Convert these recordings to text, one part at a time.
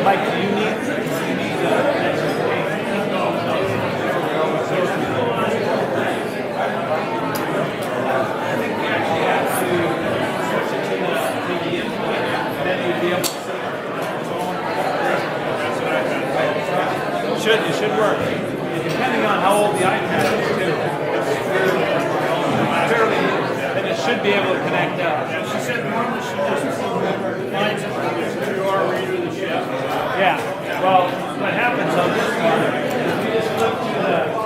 Mike, do you need I think we actually have to switch it to the input, and then you'd be able to see it. It should work. Depending on how old the iPad is, too. Fairly new, then it should be able to connect up. Yeah, she said normally she just finds it to our reader that she has. Yeah. Well, what happens on this one is we just look to the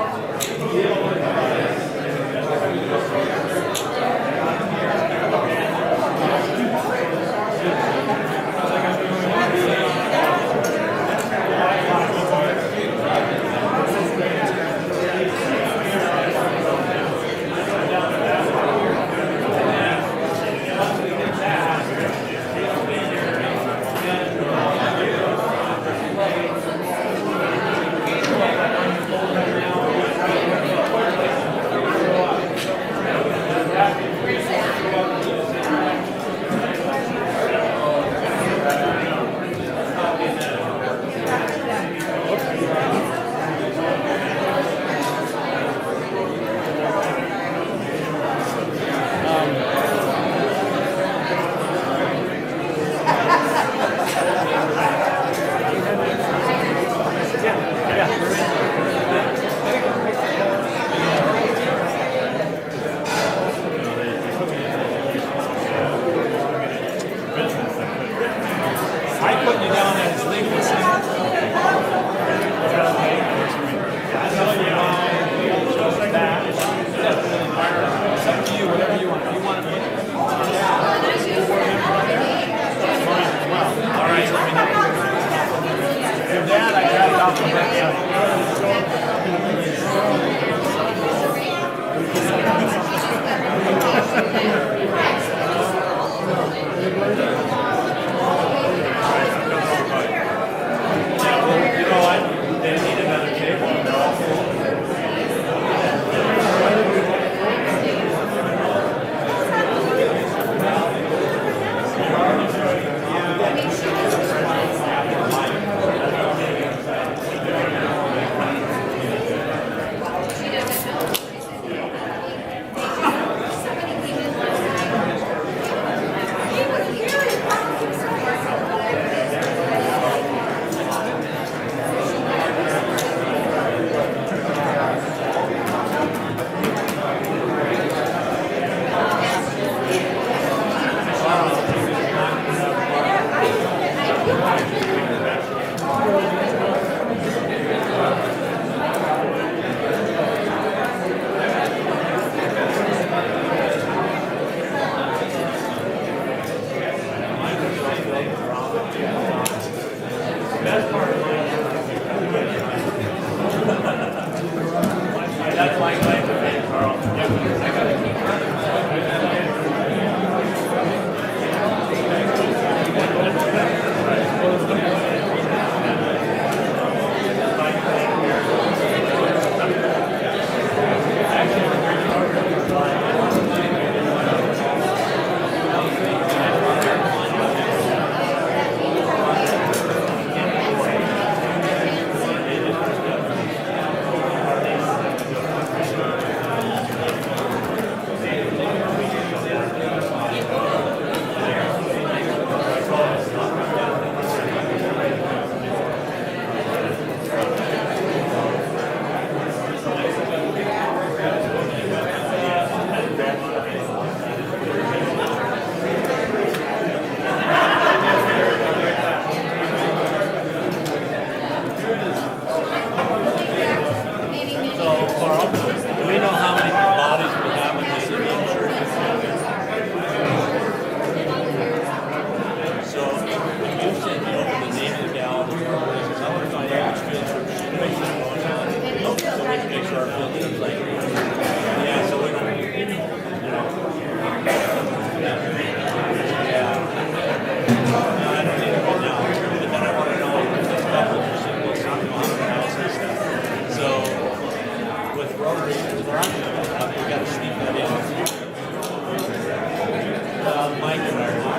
Mike and I are,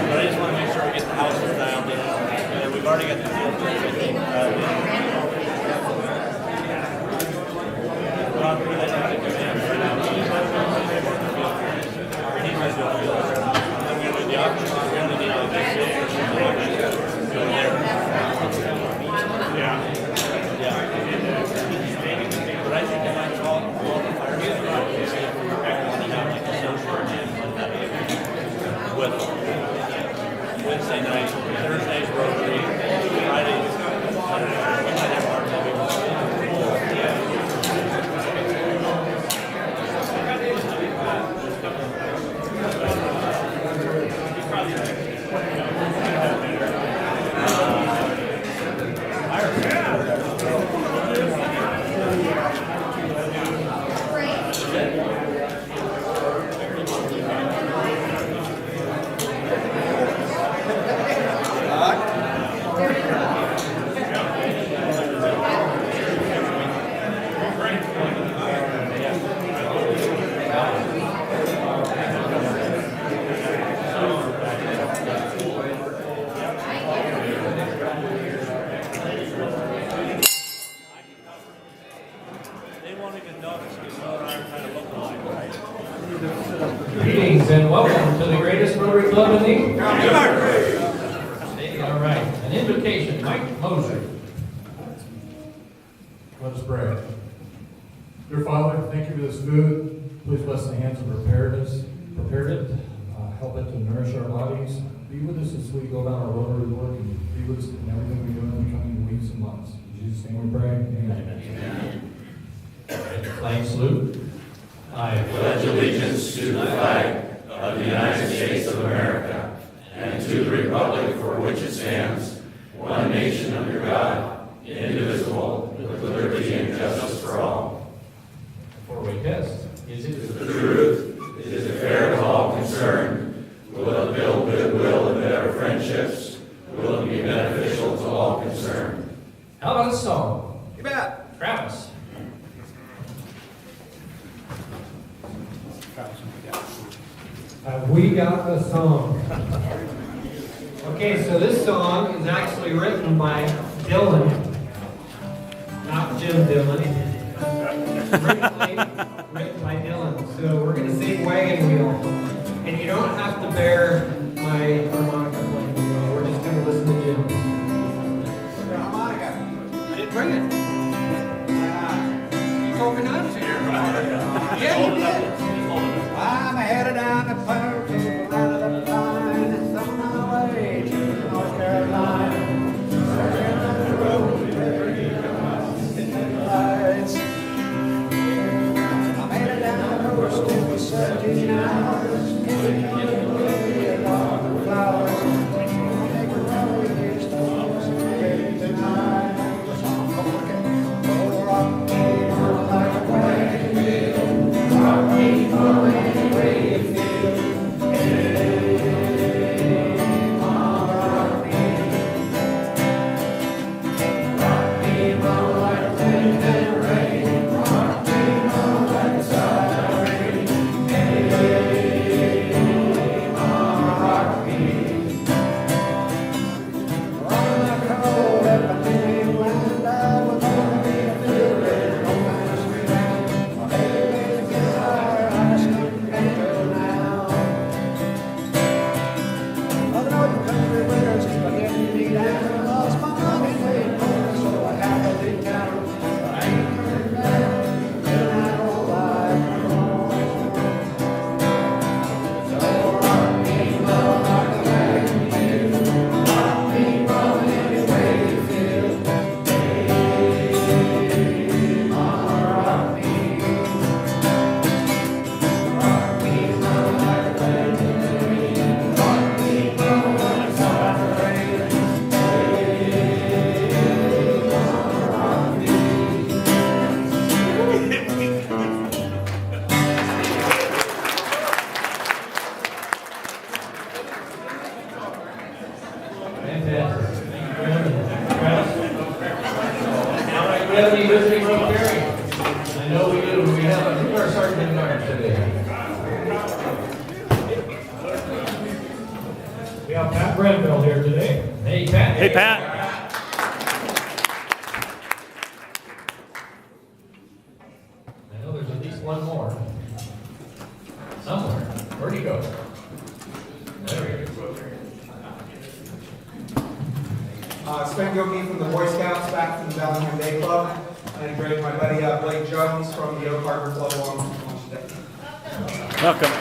but I just want to make sure with Wednesday night, Thursday's Rotary, Friday, Saturday, we might have our Greetings and welcome to the greatest Rotary Club in the Universe. All right, an invocation, Mike Moser. Let us pray. Dear Father, thank you for this food. Please bless the hands who prepared it. Help it to nourish our bodies. Be with us as we go about our Rotary work and be with us in everything we do in the coming weeks and months. In Jesus' name we pray. Amen. Flag salute. I pledge allegiance to the flag of the United States of America and to the republic for which it stands, one nation under God, indivisible, with liberty and justice for all. Four-way test. Is it the truth? Is it fair to all concerned? Will it build goodwill and better friendships? Will it be beneficial to all concerned? How about a song? You bet. Travis. We got a song. Okay, so this song is actually written by Dylan, not Jim Dylan. Written by Dylan. So we're going to sing Wagon Wheel. And you don't have to bear my harmonica playing. We're just going to listen to Jim. The harmonica. I didn't bring it. You told me not to. Yeah, you did. I'm headed down the purple line of the pine. It's on my way to North Carolina. Circling the road, where you the lights. I'm headed down the coast to 17 hours. Getting on the way along the flowers. Take a road against the horse and ready tonight. I'm walking, oh, rock me more like a wagon wheel. Rock me more any way you feel. Hey, rock me. Rock me more like wind and rain. Rock me more like a silent rain. Hey, rock me. On the cold up in England, I was gonna be a feeling on my street. My baby's guitar, I still can't go now. Oh, the northern country winters, spaghetti meat animals, my mommy made home, so I have to leave town. But I ain't coming back, till I don't like no more. So rock me more like a wagon wheel. Rock me more any way you feel. Hey, mama, rock me. Rock me more like a wagon wheel. Rock me more like a silent rain. Hey, mama, rock me. Fantastic. Thank you, Travis. All right, we have any visiting Rotarians? I know we do. We have who's our sergeant at arms today? We have Pat Grenville here today. Hey, Pat. Hey, Pat. I know there's at least one more. Somewhere. Where'd he go? There he is. Sven Yogi from the Boy Scouts, back from the Bellingham Day Club. And great, my buddy Blake Jones from the Oak Harbor Club along today. Welcome.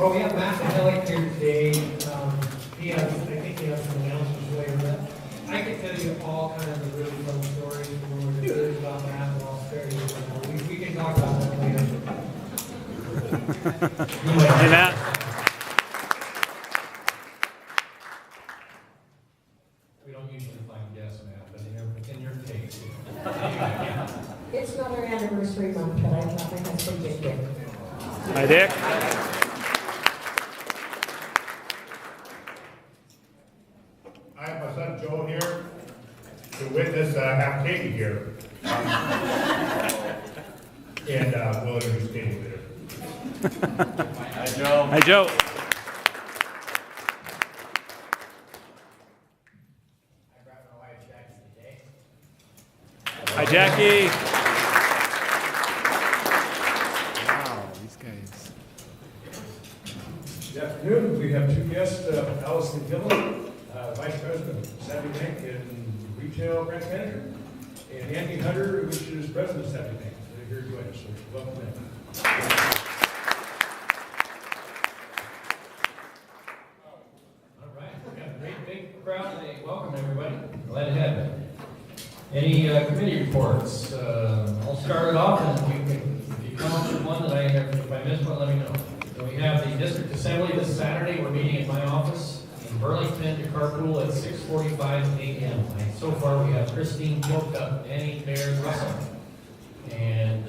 Well, we have Matt Mihalik here today. He has, I think he has some announcements later, but I can tell you all kinds of really fun stories when we're doing about Matt and I'll spare you. We can talk about that later. Hey, Matt. We don't usually find guests, Matt, but in your case. It's not our anniversary month, but I thought my husband did good. Hi, Dick. I have my son Joe here to witness, have Katie here. And we'll introduce Katie later. Hi, Joe. Hi, Joe. I brought my wife Jackie today. Hi, Jackie. Wow, these guys. Good afternoon. We have two guests, Allison Gillen, Vice President of Savvy Bank and Retail Branch Manager, and Andy Hunter, which is President of Savvy Bank. They're here to join us, so welcome in. All right, we got a great big crowd today. Welcome, everybody. Glad to have you. Any committee reports? I'll start it off, and if you come up with one that if I miss one, let me know. So we have the District Assembly this Saturday. We're meeting at my office in Burlington to carpool at 6:45 a.m. And so far, we have Christine Kilcup, Danny Bear Russell, and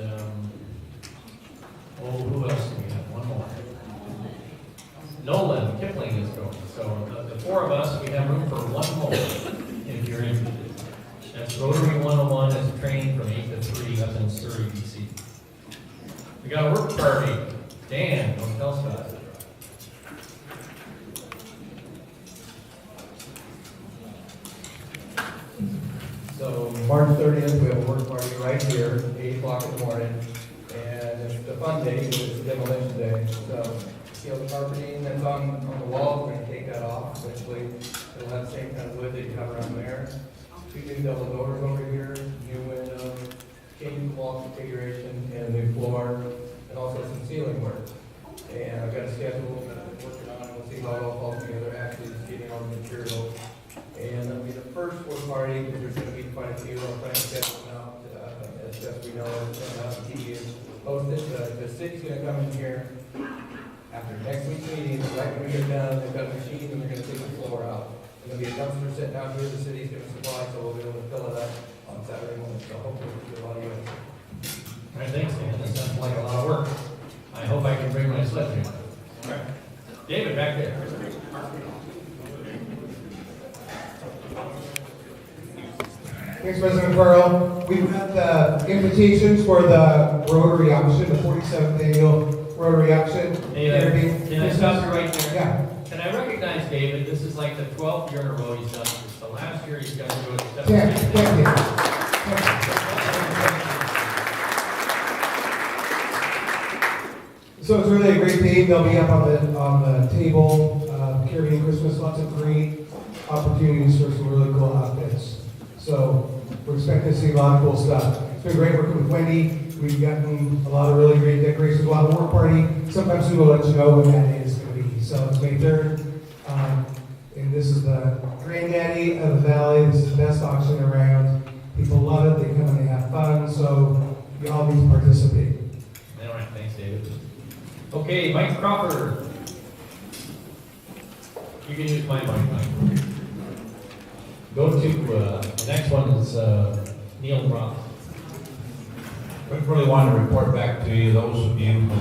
who else do we have? One more. Nolan Kipling is going. So the four of us, we have room for one more if you're interested. That's Rotary 101 as a training from 8 to 3 up in Surrey, BC. We got a work party. Dan, don't tell us about it. So March 30th, we have a work party right here, 8 o'clock in the morning. And it's a fun day, because it's demolition day. So, the carpeting that's on the wall, we're going to take that off. Eventually, it'll have the same kind of wood that you have around there. 2 new double doors over here, new windows, changing wall configuration, and a new floor, and also some ceiling work. And I've got a schedule that I'm working on, we'll see how it all falls together, actually just getting all the materials. And that'll be the first work party, because there's going to be quite a few. I'll try and schedule them out as best we know, and have the TV is posted. The city's going to come in here after next week's meeting, right when we get done. They've got a machine, and they're going to take the floor out. There's going to be a dumpster sitting out here the city's going to supply, so we'll be able to fill it up on Saturday morning. So hopefully we'll do a lot of use. All right, thanks, Dan. That sounds like a lot of work. I hope I can bring my sledgehammer. All right. David, back there. Thanks, President Farrell. We've got the invitations for the Rotary auction, the 47th annual Rotary auction. Hey, can I stop you right there? Yeah. Can I recognize David? This is like the 12th year in a row he's done this. The last year he's got to do it. Thank you. So it's really a great day. They'll be up on the table, carrying Christmas, lots of great opportunities for some really cool outfits. So we're expecting to see a lot of cool stuff. It's been great working with Wendy. We've gotten a lot of really great decorations, a lot of work party. Sometimes we will let you know when that day is going to be. So it's May 3rd. And this is the granddaddy of the valley. This is the best auction around. People love it. They come and they have fun. So you all need to participate. All right, thanks, David. Okay, Mike Crawford. You can use my mic, Mike. Go to, the next one is Neil Roth. I really want to report back to you, those of you who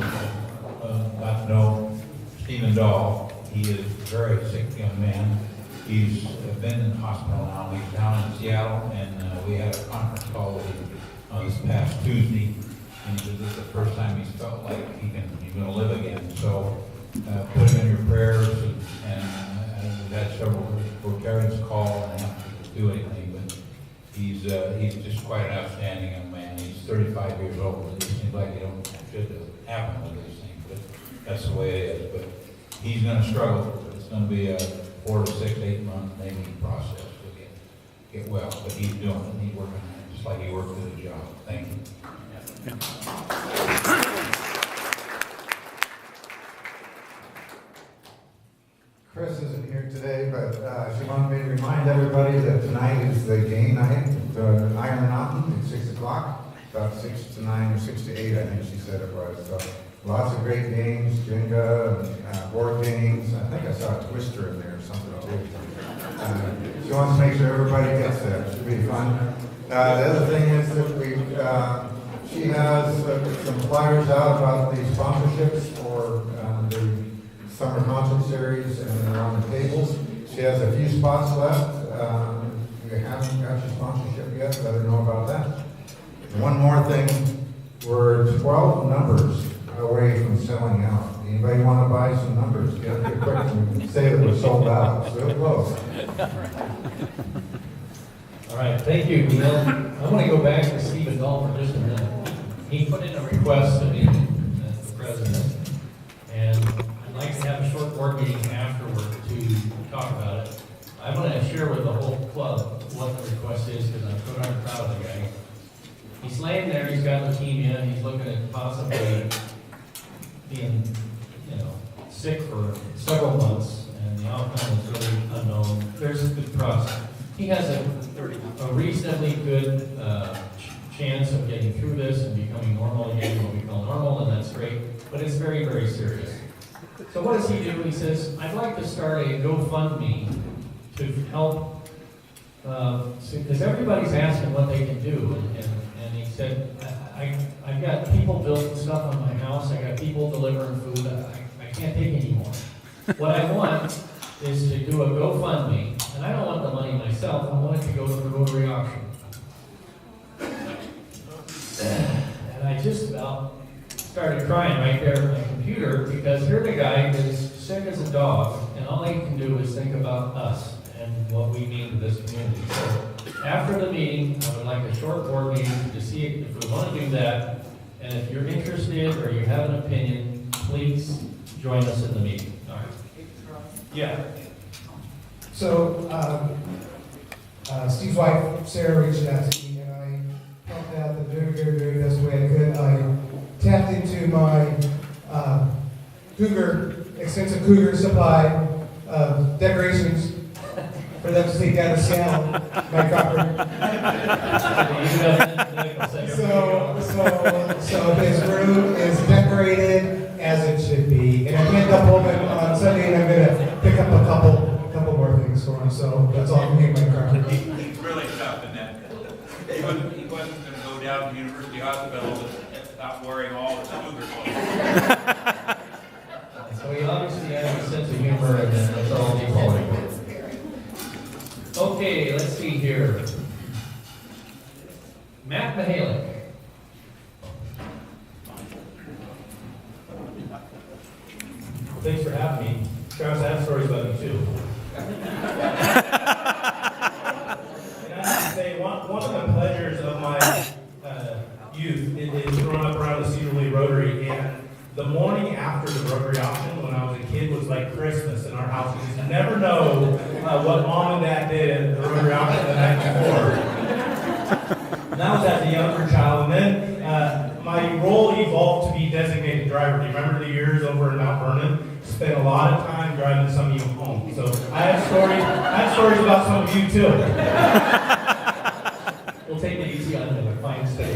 got to know Stephen Dahl. He is a very sick young man. He's been in the hospital now. He's down in Seattle, and we had a conference call with him this past Tuesday. And he said this is the first time he's felt like he's going to live again. So put him in your prayers, and we've had several Rotarians call and have to do anything, but he's just quite an outstanding young man. He's 35 years old. It seems like it should happen with these things, but that's the way it is. But he's going to struggle. It's going to be a 4 to 6, 8 month maybe process to get well, but he's doing it. He's working on it just like he worked at his job. Thank you. Yeah. o'clock, about 6 to 9 or 6 to 8, I think she said it was. So lots of great games, Jenga, and, board games. I think I saw a Twister in there or something too. She wants to make sure everybody gets there. It should be fun. The other thing is that she has some flyers out about the sponsorships for the summer concert series, and they're on the tables. She has a few spots left. If you haven't got your sponsorship yet, let her know about that. And one more thing, we're 12 numbers away from selling out. Anybody want to buy some numbers? Get up here quick and say that we're sold out. It's real close. All right, thank you, Neil. I want to go back to Stephen Dahl for just a minute. He put in a request to me as the president, and I'd like to have a short board meeting afterward to talk about it. I want to share with the whole club what the request is, because I'm so darn proud of the guy. He's laying there, he's got leukemia, and he's looking at possibly being, sick for several months, and the outcome is really unknown. There's a good process. He has a reasonably good chance of getting through this and becoming normal again, what we call normal, and that's great, but it's very, very serious. So what does he do? He says, I'd like to start a GoFundMe to help, because everybody's asking what they can do, and he said, I've got people building stuff on my house, I got people delivering food, I can't take anymore. What I want is to do a GoFundMe, and I don't want the money myself, I want it to go to the Rotary auction. And I just about started crying right there on my computer, because here the guy is sick as a dog, and all he can do is think about us and what we mean to this community. So after the meeting, I would like a short board meeting to see if we want to do that, and if you're interested or you have an opinion, please join us in the meeting. All right. Yeah. So, Steve's wife, Sarah, reached out to me, and I helped out the very, very, very best way I could. I tapped into my extensive Cougar supply of decorations for them to take down to Seattle, my property. So his room is decorated as it should be, and I can't come home on Sunday, and I'm gonna pick up a couple more things for him. So that's all I'm getting my property. He's really tough in that. He wasn't going to go down to University Hospital without wearing all the Cougar clothes. So he obviously has a sense of humor, and that's all he calling. Okay, let's see here. Matt Mahalik. Thanks for having me. Travis, I have stories about you too. And I have to say, one of the pleasures of my youth is growing up around the Sedro Woolley Rotary, and the morning after the Rotary auction, when I was a kid, was like Christmas in our house. You just never know what mom and dad did at the Rotary auction the night before. And that was as a younger child. And then my role evolved to be designated driver. Do you remember the years over in Mount Vernon? Spent a lot of time driving some of you home. So I have stories about some of you too. We'll take it easy on him. Fine stay.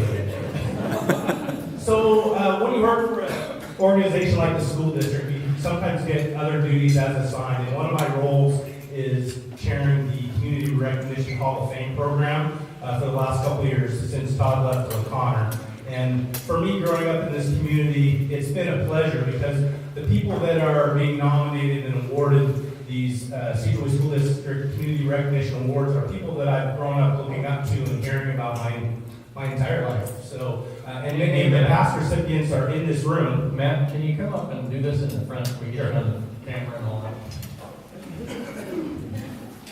So when you work for an organization like the school district, you sometimes get other duties as assigned. And one of my roles is chairing the Community Recognition Hall of Fame program for the last couple of years since Todd left for O'Connor. And for me, growing up in this community, it's been a pleasure because the people that are being nominated and awarded these Sedro Woolley School District Community Recognition Awards are people that I've grown up looking up to and hearing about my entire life. So, and many of the past recipients are in this room. Matt, can you come up and do this in the front? We get on the camera and all that.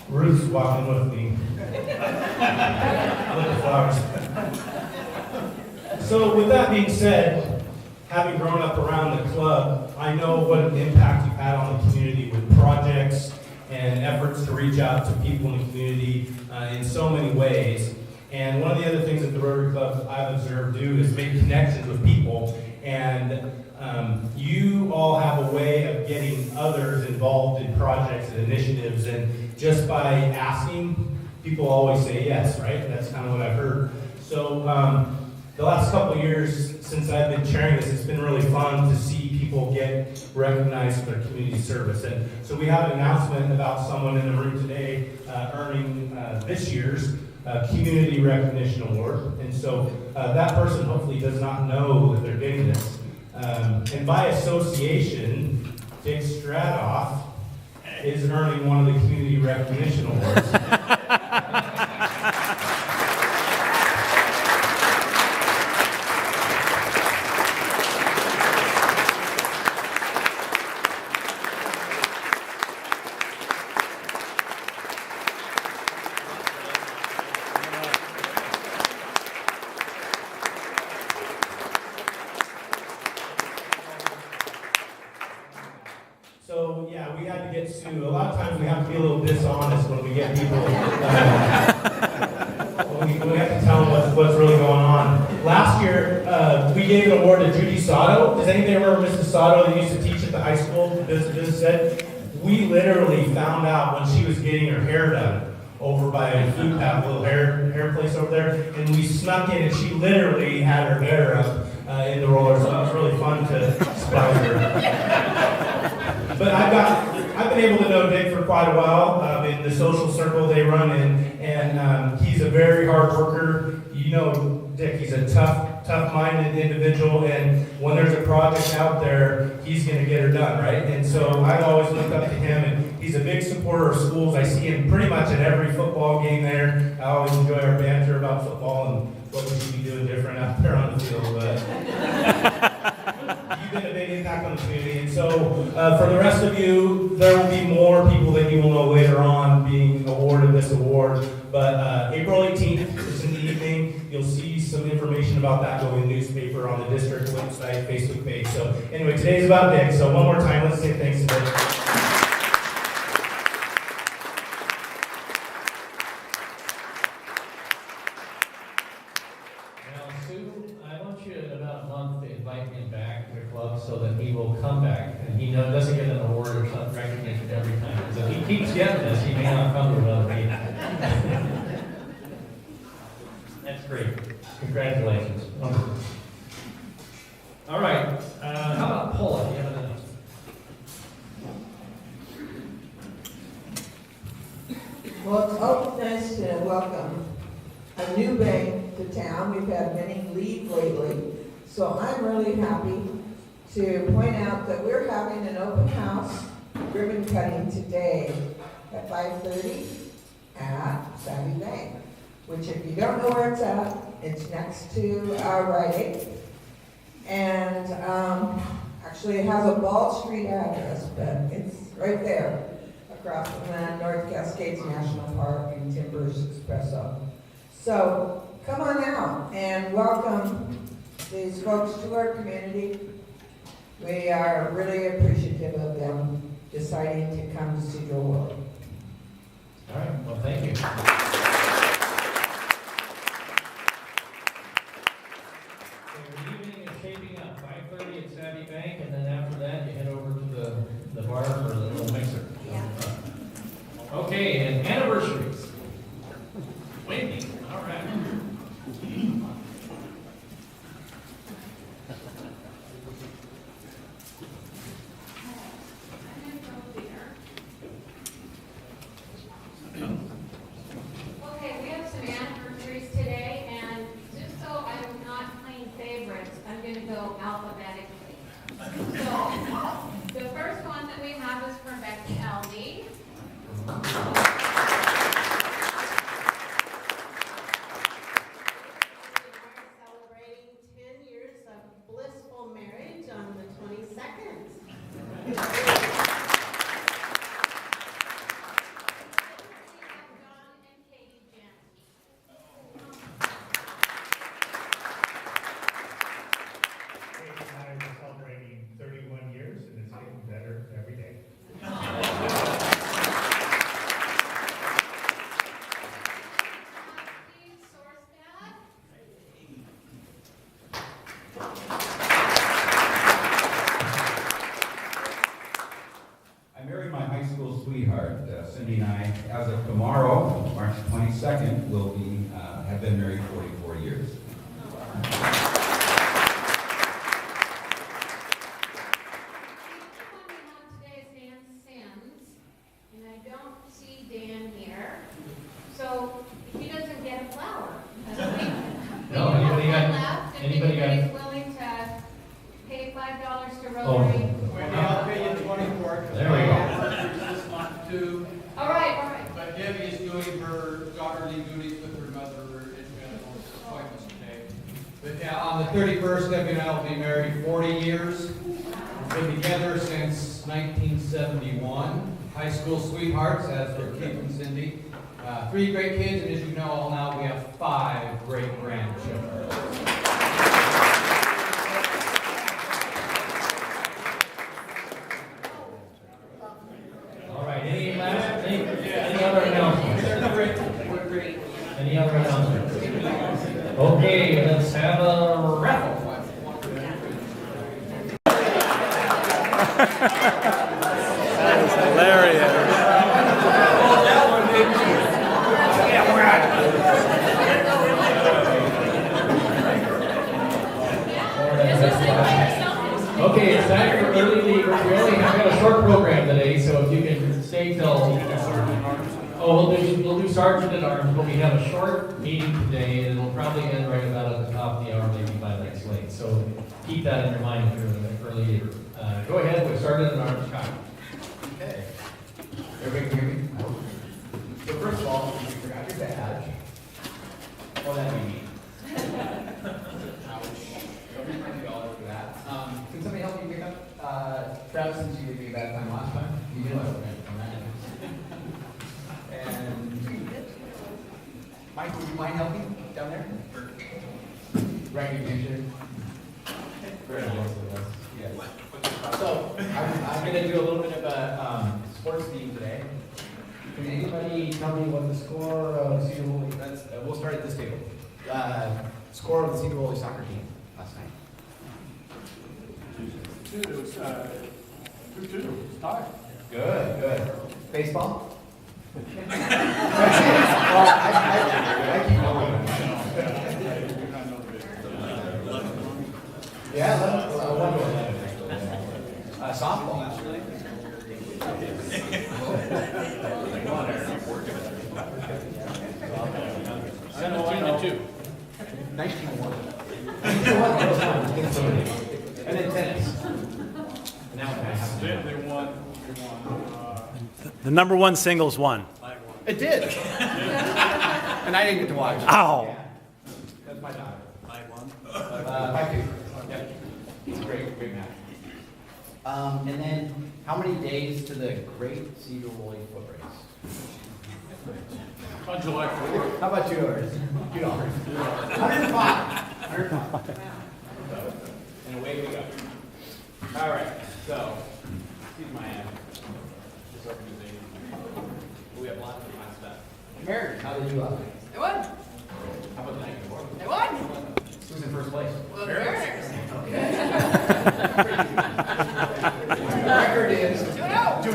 Ruth's walking with me. Look at the flowers. So with that being said, having grown up around the club, I know what an impact you've had on the community with projects and efforts to reach out to people in the community in so many ways. And one of the other things that the Rotary Club I've observed do is make connections with people. And you all have a way of getting others involved in projects and initiatives. And just by asking, people always say yes, right? That's kind of what I've heard. So the last couple of years since I've been chairing this, it's been really fun to see people get recognized for their community service. And so we have an announcement about someone in the room today earning this year's Community Recognition Award. And so that person hopefully does not know that they're getting this. And by association, Dick Stradoff is earning one of the Community Recognition Awards. So, yeah, we had to get to, a lot of times we have to be a little dishonest when we get people, when we have to tell them what's really going on. Last year, we gave an award to Judy Sato. Does anybody remember Mrs. Sato that used to teach at the high school? Business said, we literally found out when she was getting her hair done over by Food Path, a little hair place over there, and we snuck in and she literally had her hair up in the roller, so it was really fun to surprise her. But I've been able to know Dick for quite a while in the social circle they run in, and he's a very hard worker. You know Dick, he's a tough-minded individual, and when there's a project out there, he's going to get her done, right? And so I've always looked up to him, and he's a big supporter of schools. I see him pretty much at every football game there. I always enjoy our banter about football and what we should be doing different out there on the field. But you've been a big impact on the community, and so for the rest of you, there will be more people that you will know later on being awarded this award. But April 18th is in the evening. You'll see some information about that going in the newspaper, on the district website, Facebook page. So anyway, today's about Dick. So one more time, let's say thanks to Dick. So that he will come back, and he doesn't get an award or some recognition every time. So if he keeps getting this, he may not come to another meeting. That's great. Congratulations. Wonderful. All right. How about Paula? Do you have an announcement? Well, it's nice to welcome a new bank to town. We've had many leave lately, so I'm really happy to point out that we're having an open house ribbon cutting today at 5:30 at Savvy Bank, which if you don't know where it's next to Rite Aid. And actually it has a Ball Street address, but it's right there across from the North Cascades National Park and Timbers Espresso. So come on out and welcome these folks to our community. We are really appreciative of them deciding to come to Sedro Woolley. All right, well, thank you. Your evening is shaping up, 5:30 at Savvy Bank, and then after that, you head over to the bar for the little mixer. Yeah. Okay, and anniversaries. Wendy, all right. On the 31st, Debbie and I will be married 40 years. We've been together since 1971. High school sweethearts, as for Keith and Cindy. 3 great kids, and as you know all now, we have 5 great grandchildren. All right, any other announcements? Any other announcements? Okay, let's have a raffle. That is hilarious. Okay, it's time for early leavers. We only have got a short program today, so if you can stay till. Oh, we'll do Sergeant at Arms, but we have a short meeting today, and it'll probably end right about at the top of the hour, maybe 5 minutes late. So keep that in your mind if you're an early leaver. Go ahead with Sergeant at Arms, Kyle. Okay. Everybody can hear me? So first of all, if you forgot your badge, well, that'd be me. Ouch. $50 for that. Can somebody help me pick up, Travis, since you gave me a bad time last time? You did well, okay. And Mike, would you mind helping down there? Recognition. Very nice. Yes. So, I'm going to do a little bit of a sports theme today. Can anybody tell me what the score of the Sedro Woolley, we'll start at this table. Score of the Sedro Woolley soccer team last night? 2-2. Tie. Good. Baseball? Well, I keep going. Yeah, 11. Softball. 17-2. 19-1. And then tennis. Now They won. The number 1 singles won. It did. And I didn't get to watch. Ow. Yeah. That's my daughter. 5-2. Yep. It's a great match. And then, how many days to the Great Sedro Woolley Foot Race? On July 4th. How about $2? $2. 105. And away we go. All right. So, excuse my this organization. We have lots of fun stuff. Mary, how did you last night? I won. How about the night before? I won. Who's in first place? Well, the Mariners. Okay. The record is 2-0. 2-0.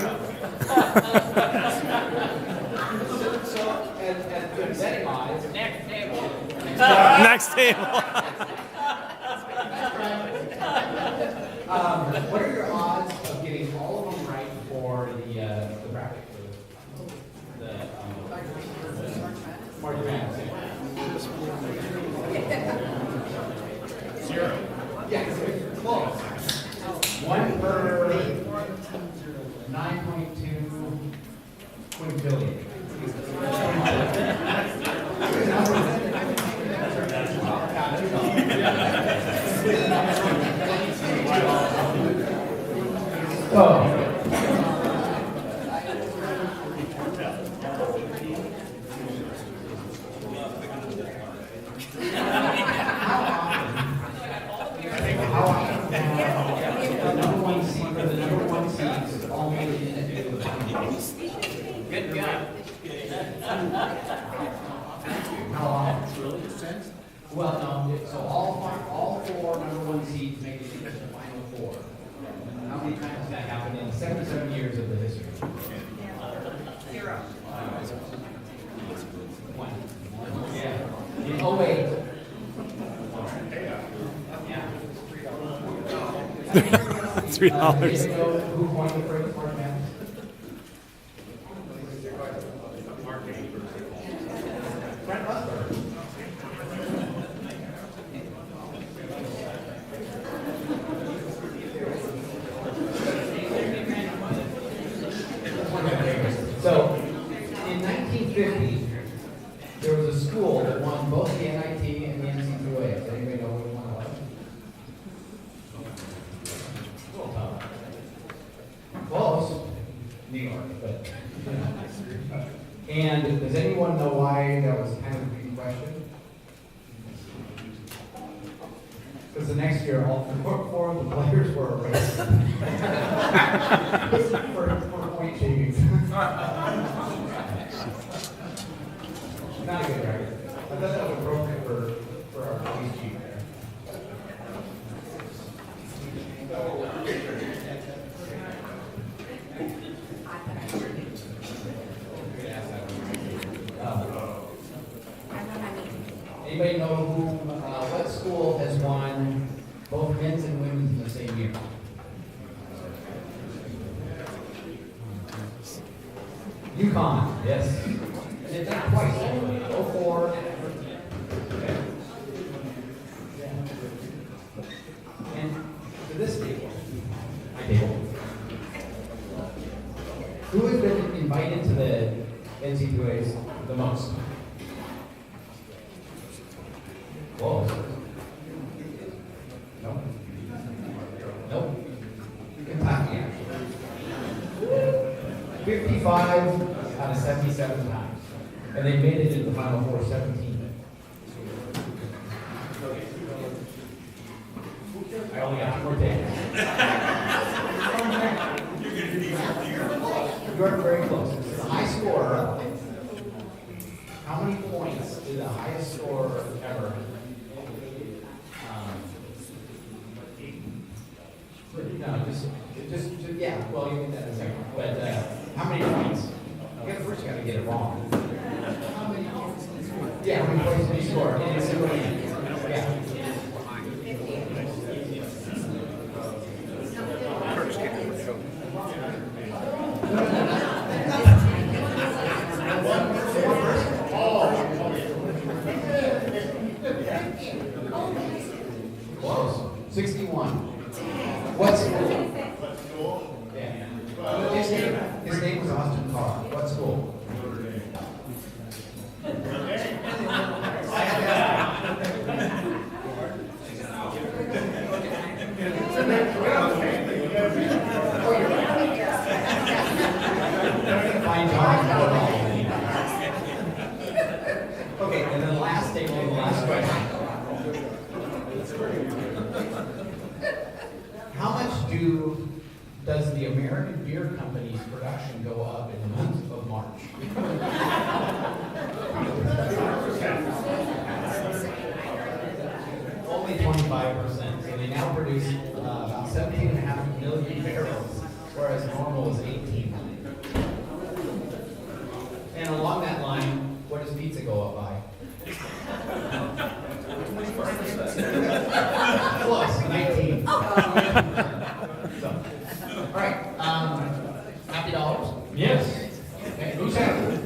So, and good betting odds. Next table. Next table. What are your odds of getting all of them right for the bracket? The March Madness. 0. Yeah, it's close. 1 per 9.2 quintillion. Oh. Good job. How often? Well, no, so all 4 number 1 seeds make it into the final 4. How many times has that happened in 77 years of the history? 0. 1. Yeah. In 08. $3. Who won the first March Madness? Brent Rutherford. So, in 1950, there was a school that won both the NIT and the NCAA. Does anybody know which one it was? the next year, all four of the players were erased. for point shavings. Not a good record. I thought that was appropriate for our police chief there. Anybody know what school has won both men's and women's in the same year? UConn, yes. And they've done it twice, actually. 04 and 14. Okay. And to this table, my table, who has been invited to the NCAAs the most? Whoa. Nope. Nope. Kentucky, actually. 55 out of 77 times. And they made it into the Final Four 17. I only got 2 more tables. You're very close. It's the high scorer. How many points did the highest scorer ever? No, just, yeah, well, you get that in a second. But how many points? First you gotta get it wrong. How many points? Yeah, how many points did he score in a single game? Yeah. Close. 61. What school? Yeah. His name was Austin Carr. What school? Fine job. Okay, and then the last table, the last question. How much does the American Beer Company's production go up in the month of March? Only 25%. So they now produce about 17.5 million barrels, whereas normal is 18 million. And along that line, what does pizza go up by? Close, 19. So, all right, happy dollars? Yes. Okay, who's happy?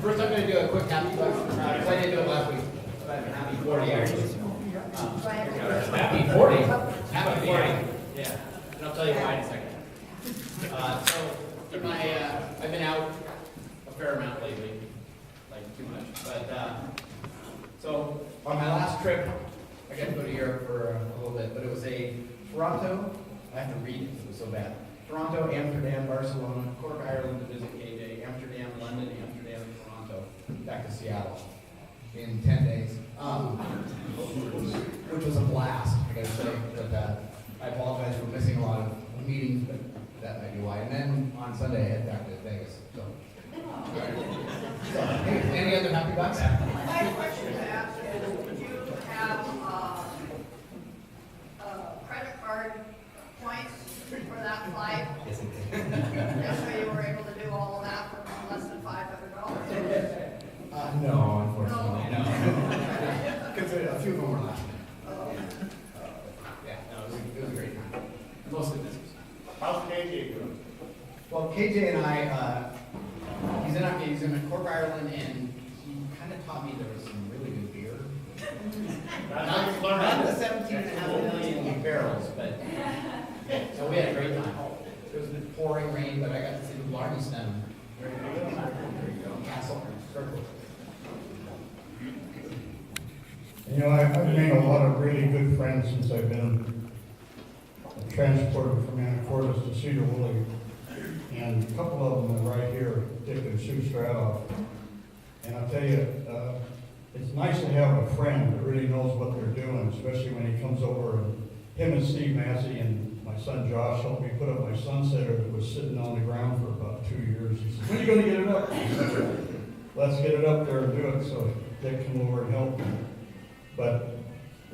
First, I'm going to do a quick happy buck, because I didn't do it last week, but happy 40 actually. Happy 40. Happy 40. Yeah, and I'll tell you why in a second. So, in my, I've been out a fair amount lately, like too much, but so on my last trip, I got to go to Europe for a little bit, but it was a Toronto, I have to read it, it was so bad. Toronto, Amsterdam, Barcelona, Cork, Ireland to visit KJ, Amsterdam, London, Amsterdam, Toronto, back to Seattle in 10 days. Which was a blast, I gotta say, but I apologize for missing a lot of meetings, but that might be why. And then on Sunday, I head back to Vegas, so. Any other happy bucks? My question to ask is, would you have credit card points for that flight? Just so you were able to do all of that for less than $500? No, unfortunately, no. Because a few of them were last minute. Yeah, no, it was a great time. Mostly business. How's KJ doing? Well, KJ and I, he's in Cork, Ireland, and he kind of taught me there was some really good beer. Not the 17.5 million barrels, but so we had a great time. It was pouring rain, but I got to see the Blarney Stone. Castle, Circle. You know, I've made a lot of really good friends since I've been transported from Anacortes to Sedro Woolley. And a couple of them are right here, Dick and Sue Stradoff. And I'll tell you, it's nice to have a friend that really knows what they're doing, especially when he comes over and to Steve Massey and my son Josh helped me put up my sunsetter that was sitting on the ground for about 2 years. He said, when are you going to get it up? I said, let's get it up there and do it. So Dick came over and helped me. But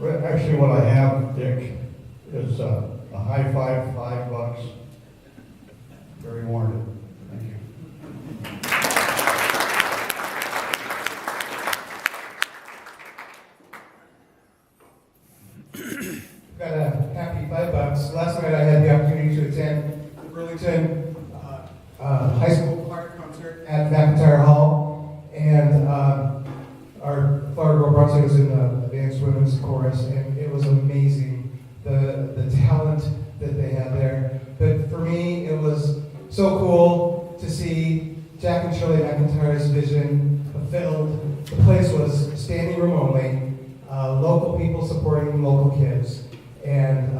actually what I have, Dick, is a high five, $5. Very warranted. Thank you. Got a happy $5. Last night I had the opportunity to attend the Burlington High School choir concert at McIntyre Hall, and our Flower Girl Bronze was in the advanced women's chorus, and it was amazing, the talent that they had there. But for me, it was so cool to see Jack and Shirley McIntyre's vision fulfilled. The place was standing room only, local people supporting local kids. And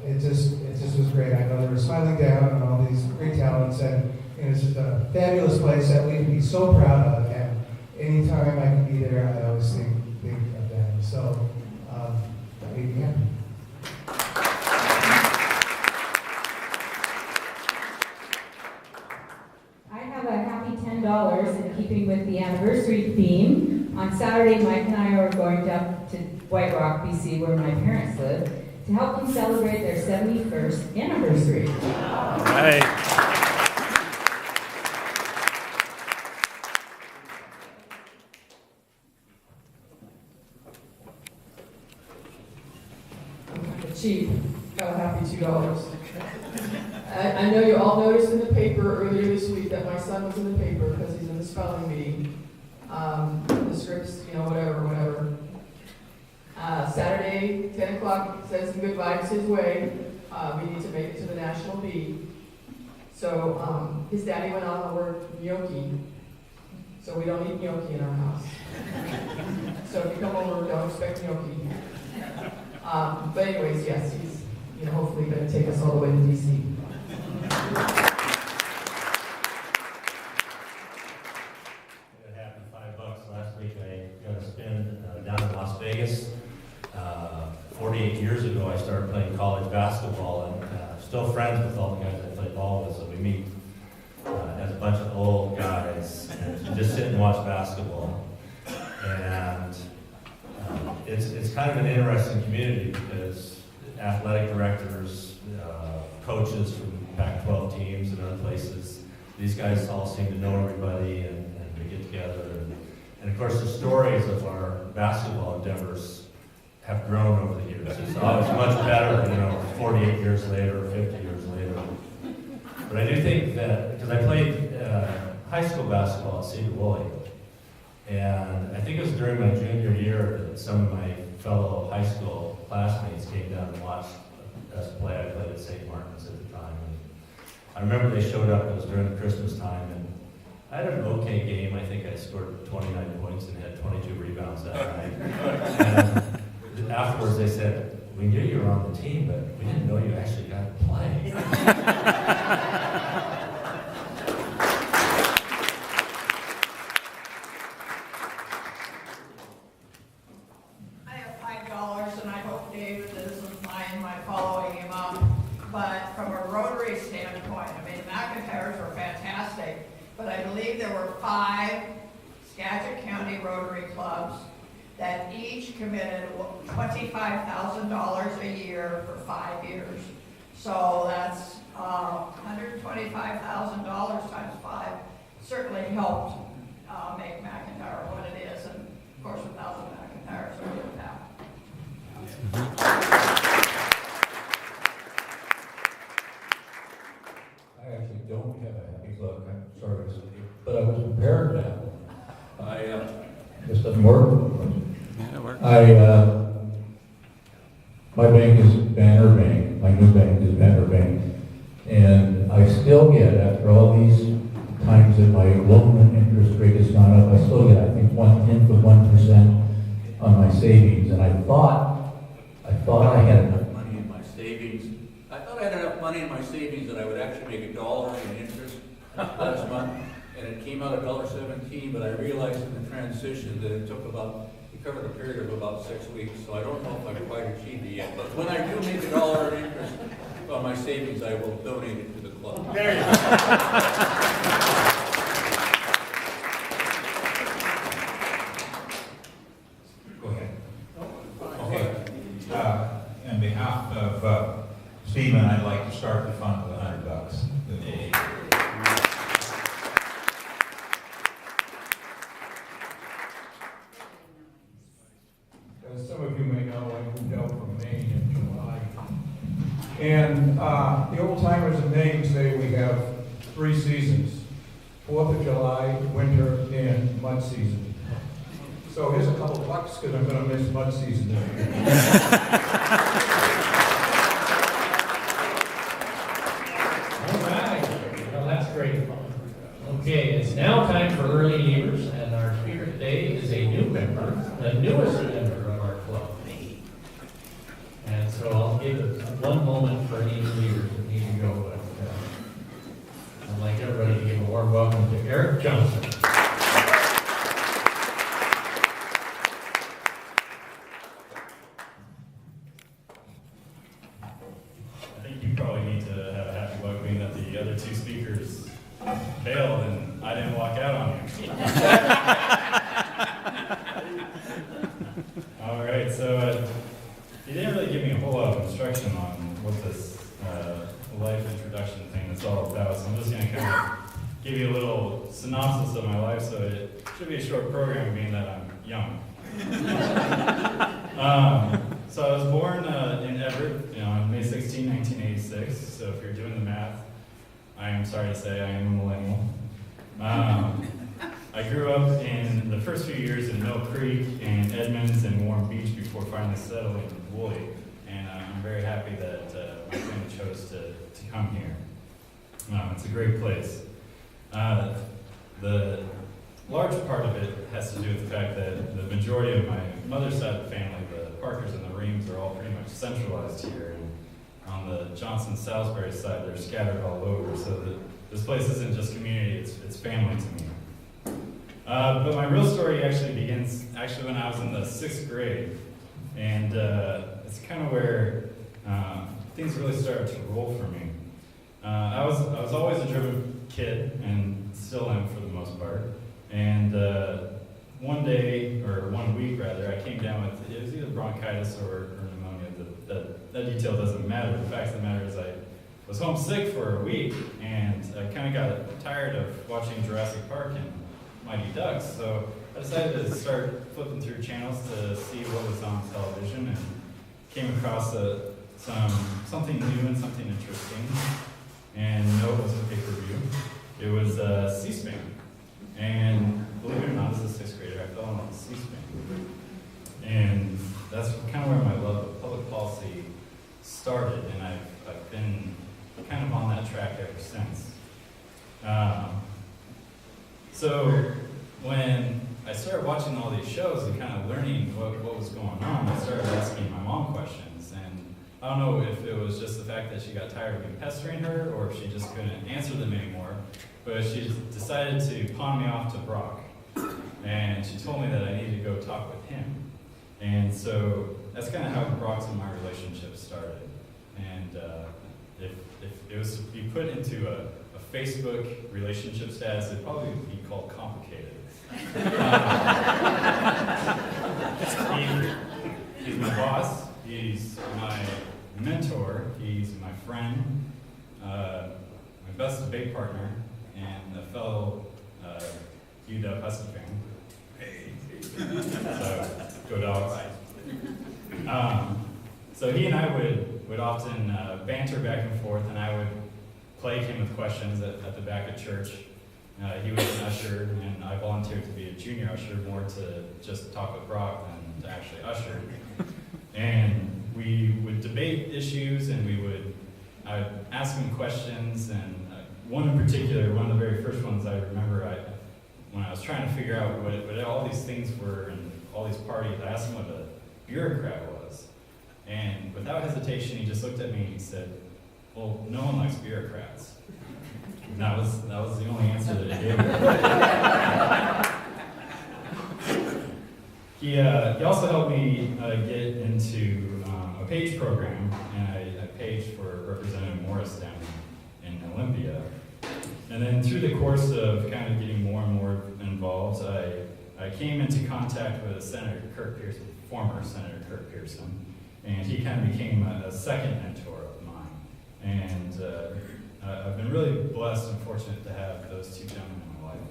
it just was great. I know they were smiling down on all these great talents, and it's just a fabulous place that we can be so proud of. And anytime I can be there, I always think of them. So that made me happy. I have a happy $10 in keeping with the anniversary theme. On Saturday, Mike and I are going up to White Rock, BC, where my parents live, to help them celebrate their 71st anniversary. All right. Cheap, got a happy $2. I know you all noticed in the paper earlier this week that my son was in the paper because he's in the spelling bee. The scripts, whatever. Saturday, 10 o'clock, send some good vibes his way. We need to make it to the National Bee. So his daddy went on the word gnocchi. So we don't eat gnocchi in our house. So if you come over, don't expect gnocchi. But anyways, yes, he's hopefully going to take us all the way to DC. It happened $5 last week. I got to spend down in Las Vegas. 48 years ago, I started playing college basketball, and still friends with all the guys I played ball with. So we meet as a bunch of old guys and just sit and watch basketball. And it's kind of an interesting community because athletic directors, coaches from Pac-12 teams and other places, these guys all seem to know everybody and we get together. And of course, the stories of our basketball endeavors have grown over the years. It's always much better, 48 years later or 50 years later. But I do think that, because I played high school basketball at Sedro Woolley, and I think it was during my junior year that some of my fellow high school classmates came down and watched us play. I played at St. Martin's at the time. And I remember they showed up, it was during the Christmas time, and I had an okay game. I think I scored 29 points and had 22 rebounds that night. And afterwards they said, we knew you were on the team, but we didn't know you actually got to play. I have $5, and I hope David doesn't mind my following him up. But from a Rotary standpoint, the McIntyres were fantastic, but I believe there were 5 Skagit County Rotary clubs that each committed $25,000 a year for 5 years. So that's $125,000 times 5 certainly helped make McIntyre what it is. And of course, without the McIntyres, we wouldn't have. I actually don't have a happy look, I'm sorry to say, but I was prepared now. This doesn't work? Yeah, it works. My bank is Banner Bank, my new bank is Banner Bank, and I still get, after all these times that my loan interest rate has gone up, I still get, I think, 1/10% on my savings, and I thought I had enough money in my savings. I thought I had enough money in my savings that I would actually make $1 in interest last month, and it came out $1.17, but I realized in the transition that it covered a period of about 6 weeks, so I don't know if I've quite achieved it yet. But when I do make $1 in interest on my savings, I will donate it to the club. There you go. Go ahead. Okay. On behalf of Stephen, I'd like to start the fund with $100. As some of you may know, I moved out from Maine in July. And the old timers in Maine say we have 3 seasons: 4th of July, winter, and mud season. So here's a couple bucks because I'm going to miss mud season. All right, well, that's great. Okay, it's now time for early leavers, and our speaker today is a new member, the newest member of our club. And so I'll give it one moment for any leaders that need to go, but I'd like everybody to give a warm welcome to Eric Johnson. I think you probably need to have a happy welcoming that the other 2 speakers failed and I didn't walk out on you. All right, so you didn't really give me a whole lot of instruction on what this life introduction thing is all about, so I'm just going to kind of give you a little synopsis of my life, so it should be a short program being that I'm young. So I was born in Everett, on May 16, 1986. So if you're doing the math, I am sorry to say I am a millennial. I grew up in the first few years in Mill Creek and Edmonds and Warm Beach before finally settling in Woolley. And I'm very happy that my family chose to come here. It's a great place. The large part of it has to do with the fact that the majority of my mother's side of the family, the Parkers and the Reams, are all pretty much centralized here. And on the Johnson-Salisbury side, they're scattered all over. So this place isn't just community, it's family to me. But my real story actually begins when I was in the 6th grade. And it's kind of where things really started to roll for me. I was always a driven kid, and still am for the most part. And one week rather, I came down with, it was either bronchitis or pneumonia. That detail doesn't matter. The fact of the matter is I was homesick for a week, and I kind of got tired of watching Jurassic Park and Mighty Ducks. So I decided to start flipping through channels to see what was on television, and came across something new and something interesting. And no, it wasn't pay-per-view. It was C-SPAN. And believe it or not, as a 6th grader, I fell in love with C-SPAN. And that's kind of where my love of public policy started, and I've been kind of on that track ever since. So when I started watching all these shows and kind of learning what was going on, I started asking my mom questions. And I don't know if it was just the fact that she got tired of me pestering her, or if she just couldn't answer them anymore. But she decided to pawn me off to Brock. And she told me that I needed to go talk with him. And so that's kind of how Brock's and my relationship started. And if it was to be put into a Facebook relationship status, it'd probably be called complicated. He's my boss, he's my mentor, he's my friend, my best debate partner, and a fellow UW Husky fan. So, go Dogs. So he and I would often banter back and forth, and I would plague him with questions at the back of church. He was an usher, and I volunteered to be a junior usher, more to just talk with Brock than to actually usher. And we would debate issues, and I would ask him questions, and one in particular, one of the very first ones I remember, when I was trying to figure out what all these things were and all these parties, I asked him what a bureaucrat was. And without hesitation, he just looked at me and he said, "Well, no one likes bureaucrats." And that was the only answer that he gave me. he also helped me get into a page program, and I paged for Representative Morris down in Olympia. And then through the course of kind of getting more and more involved, I came into contact with Senator Kirk Pearson, former Senator Kirk Pearson, and he kind of became a second mentor of mine. And I've been really blessed and fortunate to have those two gentlemen in my life.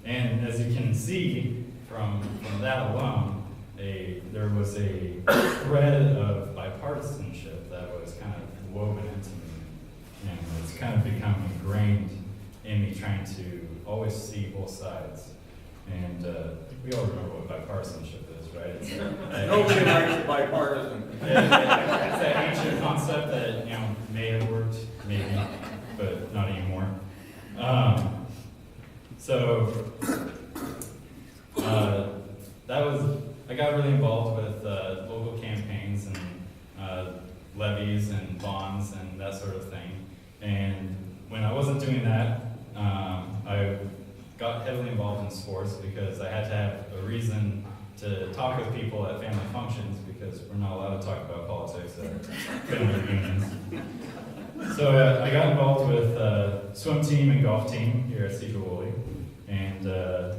And as you can see from that alone, there was a thread of bipartisanship that was kind of woven into me. And it's kind of become ingrained in me, trying to always see both sides. And we all remember what bipartisanship is, right? It's Nobody likes bipartisan. It's that ancient concept that, may have worked, maybe, but not anymore. I got really involved with local campaigns and levies and bonds and that sort of thing. And when I wasn't doing that, I got heavily involved in sports because I had to have a reason to talk with people at family functions, because we're not allowed to talk about politics at family reunions. So I got involved with swim team and golf team here at Sedro Woolley, and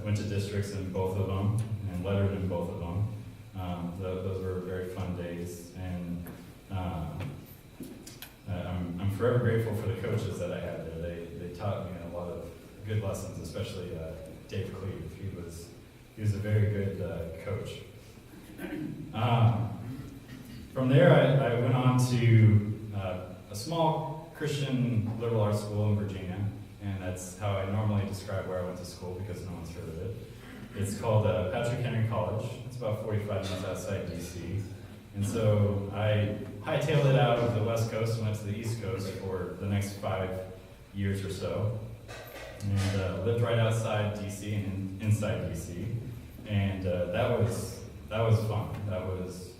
went to districts in both of them and lettered in both of them. Those were very fun days, and I'm forever grateful for the coaches that I had there. They taught me a lot of good lessons, especially Dave Cleve. He was a very good coach. From there, I went on to a small Christian liberal arts school in Virginia, and that's how I normally describe where I went to school because no one's heard of it. It's called Patrick Henry College. It's about 45 minutes outside DC. And so I hightailed it out of the West Coast and went to the East Coast for the next 5 years or so. And lived right outside DC and inside DC. And that was fun. That was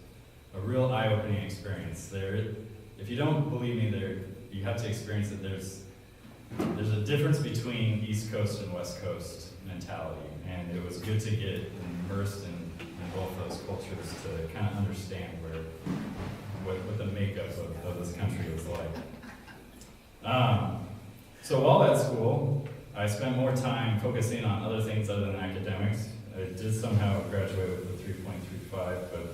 a real eye-opening experience. If you don't believe me, you have to experience it. There's a difference between East Coast and West Coast mentality, and it was good to get immersed in both those cultures to kind of understand what the makeup of this country is like. So while at school, I spent more time focusing on other things other than academics. I did somehow graduate with a 3.35, but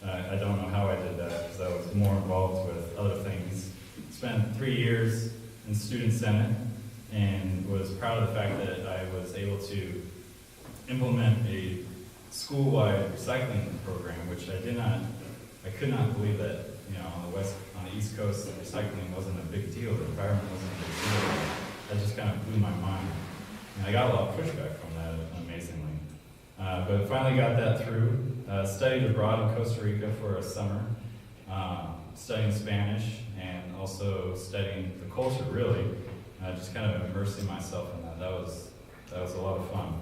I don't know how I did that because I was more involved with other things. Spent 3 years in Student Senate and was proud of the fact that I was able to implement a school-wide recycling program, which I could not believe that, on the East Coast, recycling wasn't a big deal, the environment wasn't a big deal. That just kind of blew my mind. And I got a lot of pushback from that, amazingly. But finally got that through. Studied abroad in Costa Rica for a summer, studying Spanish and also studying the culture, really. Just kind of immersing myself in that. That was a lot of fun.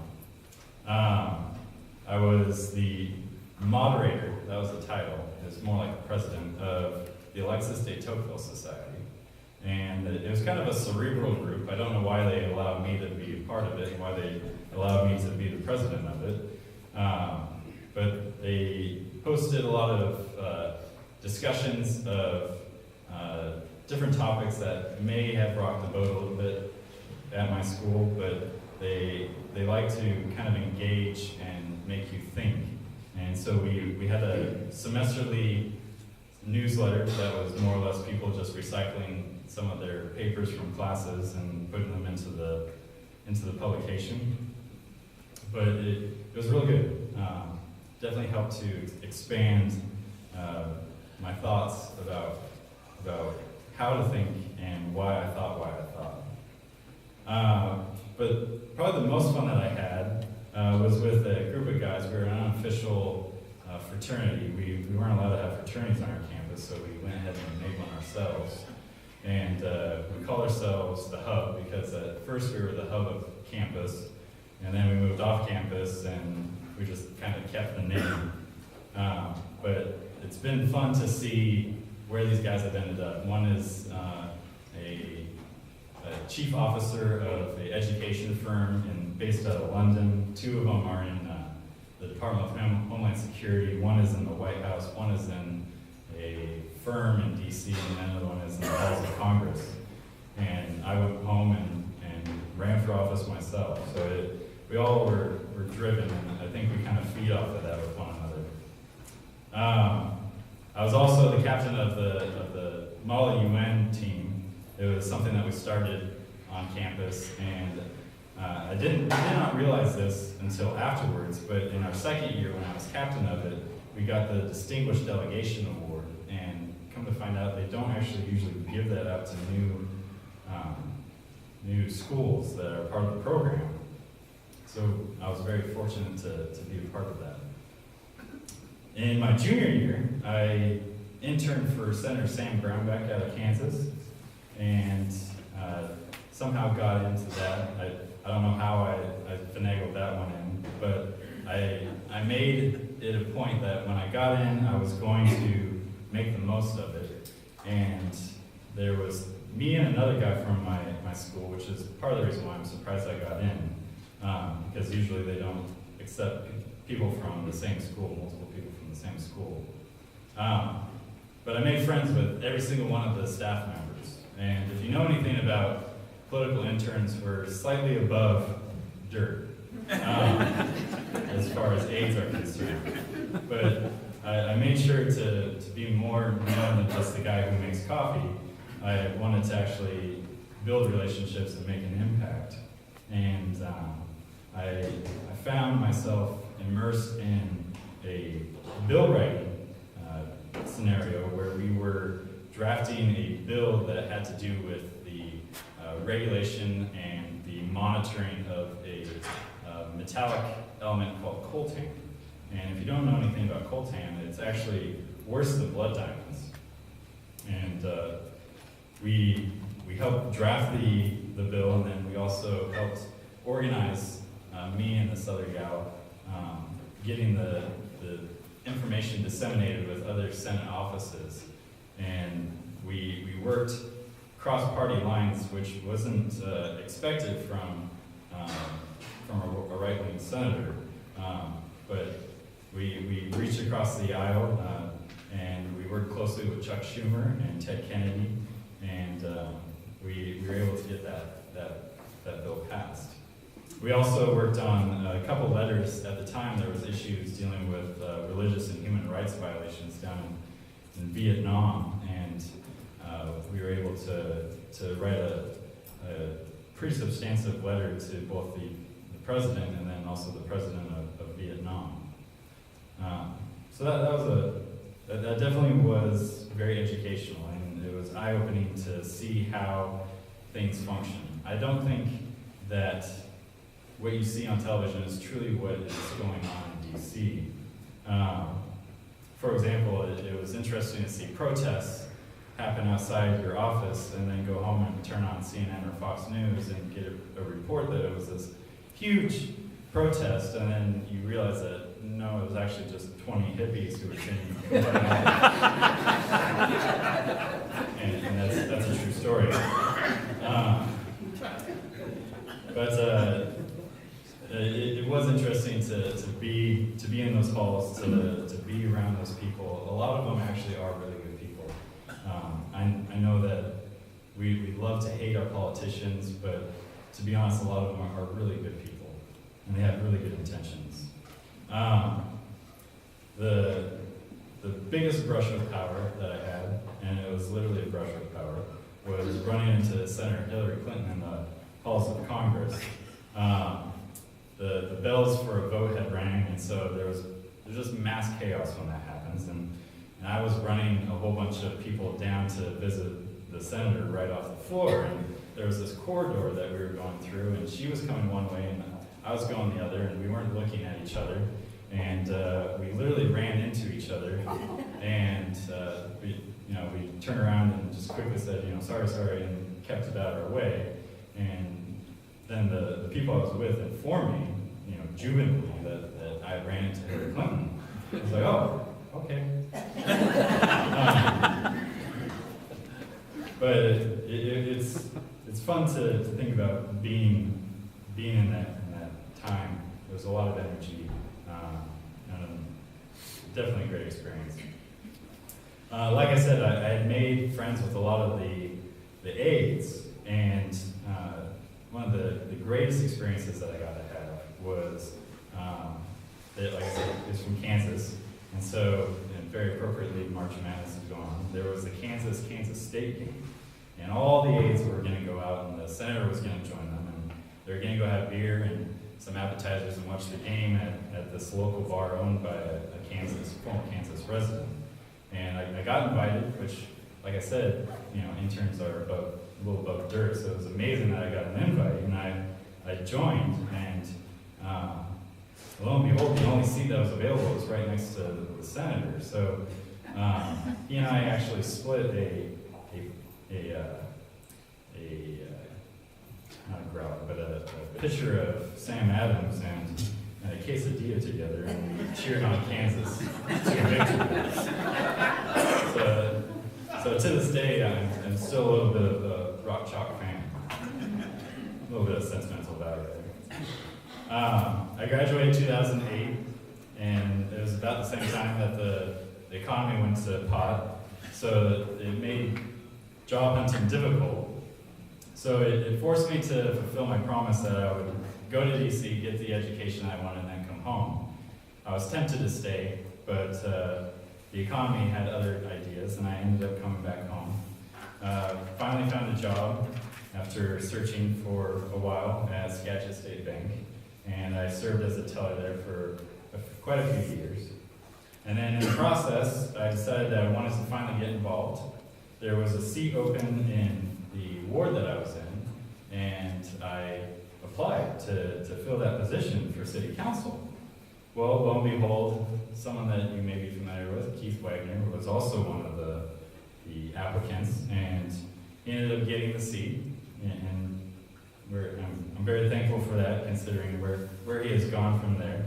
I was the moderator, that was the title. It's more like the president of the Alexis de Tocqueville Society. And it was kind of a cerebral group. I don't know why they allowed me to be a part of it and why they allowed me to be the president of it. But they hosted a lot of discussions of different topics that may have rocked the boat a little bit at my school, but they like to kind of engage and make you think. And so we had a semesterly newsletter that was more or less people just recycling some of their papers from classes and putting them into the publication. But it was really good. Definitely helped to expand my thoughts about how to think and why I thought what I thought. But probably the most fun that I had was with a group of guys. We were an unofficial fraternity. We weren't allowed to have fraternities on our campus, so we went ahead and made one ourselves. And we called ourselves the Hub because at first we were the hub of campus, and then we moved off campus and we just kind of kept the name. But it's been fun to see where these guys have ended up. One is a chief officer of an education firm based out of London. 2 of them are the Department of Homeland Security. One is in the White House, one is in a firm in DC, and another one is in the halls of Congress. And I went home and ran for office myself. So we all were driven, and I think we kind of feed off of that with one another. I was also the captain of the Mala UN team. It was something that we started on campus, and I did not realize this until afterwards, but in our second year when I was captain of it, we got the Distinguished Delegation Award, and come to find out they don't actually usually give that out to new schools that are part of the program. So I was very fortunate to be a part of that. In my junior year, I interned for Senator Sam Brownback out of Kansas, and somehow got into that. I don't know how I finagled that one in, but I made it a point that when I got in, I was going to make the most of it. And there was me and another guy from my school, which is part of the reason why I'm surprised I got in, because usually they don't accept people from the same school, multiple people from the same school. But I made friends with every single one of the staff members. And if you know anything about political interns, we're slightly above dirt as far as aides are concerned. But I made sure to be more known than just the guy who makes coffee. I wanted to actually build relationships and make an impact. And I found myself immersed in a bill writing scenario where we were drafting a bill that had to do with the regulation and the monitoring of a metallic element called coltan. And if you don't know anything about coltan, it's actually worse than blood diamonds. And we helped draft the bill, and then we also helped organize me and this other gal getting the information disseminated with other Senate offices. And we worked cross-party lines, which wasn't expected from a right-wing senator. But we reached across the aisle, and we worked closely with Chuck Schumer and Ted Kennedy, and we were able to get that bill passed. We also worked on a couple letters. At the time, there was issues dealing with religious and human rights violations down in Vietnam, and we were able to write a pretty substantive letter to both the president and then also the president of Vietnam. So that definitely was very educational, and it was eye-opening to see how things function. I don't think that what you see on television is truly what is going on in DC. For example, it was interesting to see protests happen outside your office and then go home and turn on CNN or Fox News and get a report that it was this huge protest, and then you realize that no, it was actually just 20 hippies who were singing. and that's a true story. But it was interesting to be in those halls, to be around those people. A lot of them actually are really good people. I know that we love to hate our politicians, but to be honest, a lot of them are really good people, and they have really good intentions. The biggest brush with power that I had, and it was literally a brush with power, was running into Senator Hillary Clinton in the halls of Congress. The bells for a vote had rang, and so there's just mass chaos when that happens. And I was running a whole bunch of people down to visit the senator right off the floor, and there was this corridor that we were going through, and she was coming one way, and I was going the other, and we weren't looking at each other. And we literally ran into each other, and we turned around and just quickly said, sorry, and kept it out of our way. And then the people I was with informed me, jubilantly, that I ran into Hillary Clinton. I was like, oh, okay. But it's fun to think about being in that time. There's a lot of energy. like I said, I had made friends with a lot of the aides, and one of the greatest experiences that I got to have was, like I said, it's from Kansas, and so, and very appropriately, March Madness is going on. There was the Kansas State game, and all the aides were going to go out, and the senator was going to join them, and they were going to go have beer and some appetizers and watch the game at this local bar owned by a former Kansas resident. And I got invited, which, like I said, interns are a little above dirt, so it was amazing that I got an invite, and I joined, and lo and behold, the only seat that was available was right next to the senator. So he and I actually split not a growler, but a pitcher of Sam Adams and a quesadilla together, and cheered on Kansas to victory. So to this day, I'm still a little bit of a Rock Chalk fan. A little bit of sentimental value there. I graduated in 2008, and it was about the same time that the economy went to pot, so it made job hunting difficult. So it forced me to fulfill my promise that I would go to DC, get the education I wanted, and then come home. I was tempted to stay, but the economy had other ideas, and I ended up coming back home. Finally found a job after searching for a while at Skagit State Bank, and I served as a teller there for quite a few years. And then in the process, I decided that I wanted to finally get involved. There was a seat open in the ward that I was in, and I applied to fill that position for city council. Well, lo and behold, someone that you may be familiar with, Keith Wagner, was also one of the applicants, and he ended up getting the seat, and I'm very thankful for that, considering where he has gone from there.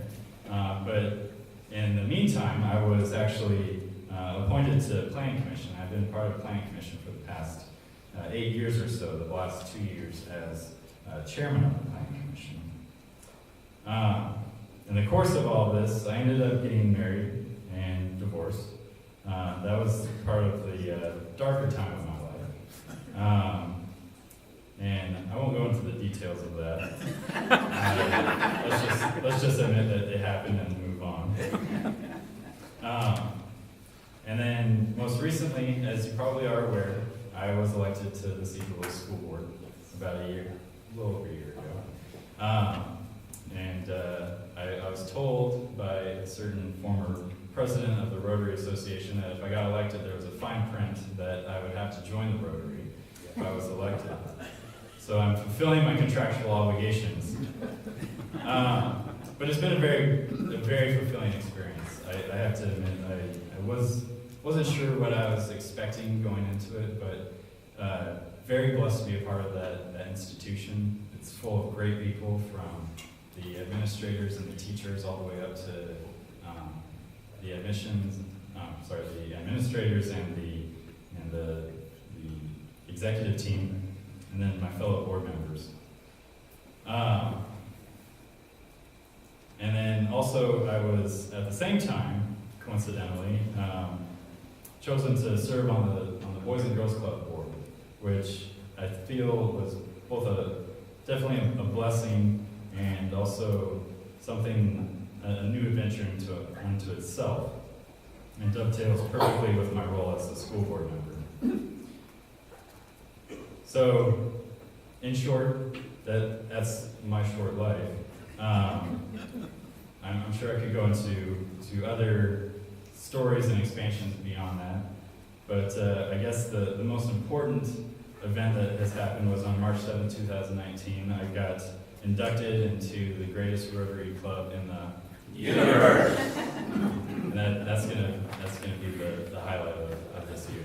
But in the meantime, I was actually appointed to the Planning Commission. I've been part of the Planning Commission for the past 8 years or so, the last 2 years as chairman of the Planning Commission. In the course of all this, I ended up getting married and divorced. That was part of the darker time of my life. And I won't go into the details of that. Let's just admit that it happened and move on. And then most recently, as you probably are aware, I was elected to the Sedro Woolley School Board about a little over a year ago. I was told by a certain former president of the Rotary Association that if I got elected, there was a fine print that I would have to join the Rotary if I was elected. So I'm fulfilling my contractual obligations. But it's been a very fulfilling experience. I have to admit, I wasn't sure what I was expecting going into it, but very blessed to be a part of that institution. It's full of great people, from the administrators and the teachers all the way up to the administrators and the executive team, and then my fellow board members. And then also I was, at the same time, coincidentally, chosen to serve on the Boys and Girls Club board, which I feel was both definitely a blessing and also something, a new adventure unto itself, and dovetails perfectly with my role as the school board member. So, in short, that's my short life. I'm sure I could go into other stories and expansions beyond that, but I guess the most important event that has happened was on March 7, 2019. I got inducted into the greatest Rotary Club in the universe. And that's gonna be the highlight of this year.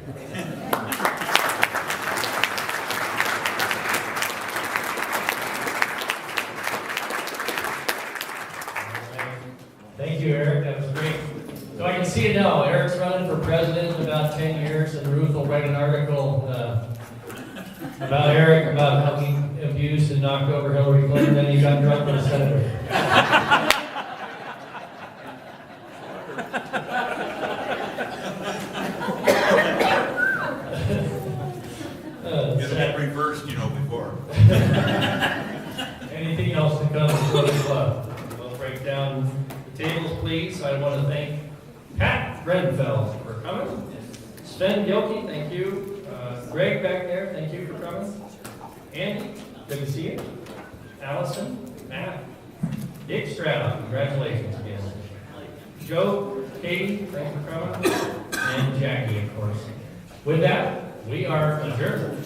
Thank you, Eric. That was great. So I can see it now. Eric's running for president in about 10 years, and Ruth will write an article about Eric, about how he abused and knocked over Hillary Clinton, and he got drunk with a senator. first you know before. Anything else to come before the club? We'll break down the tables, please. I want to thank Pat Renfeld for coming. Sven Gilkey, thank you. Greg back there, thank you for coming. Andy, good to see you. Allison, Matt, Dick Strata, congratulations again. Joe, Katie, thanks for coming. And Jackie, of course. With that, we are adjourned.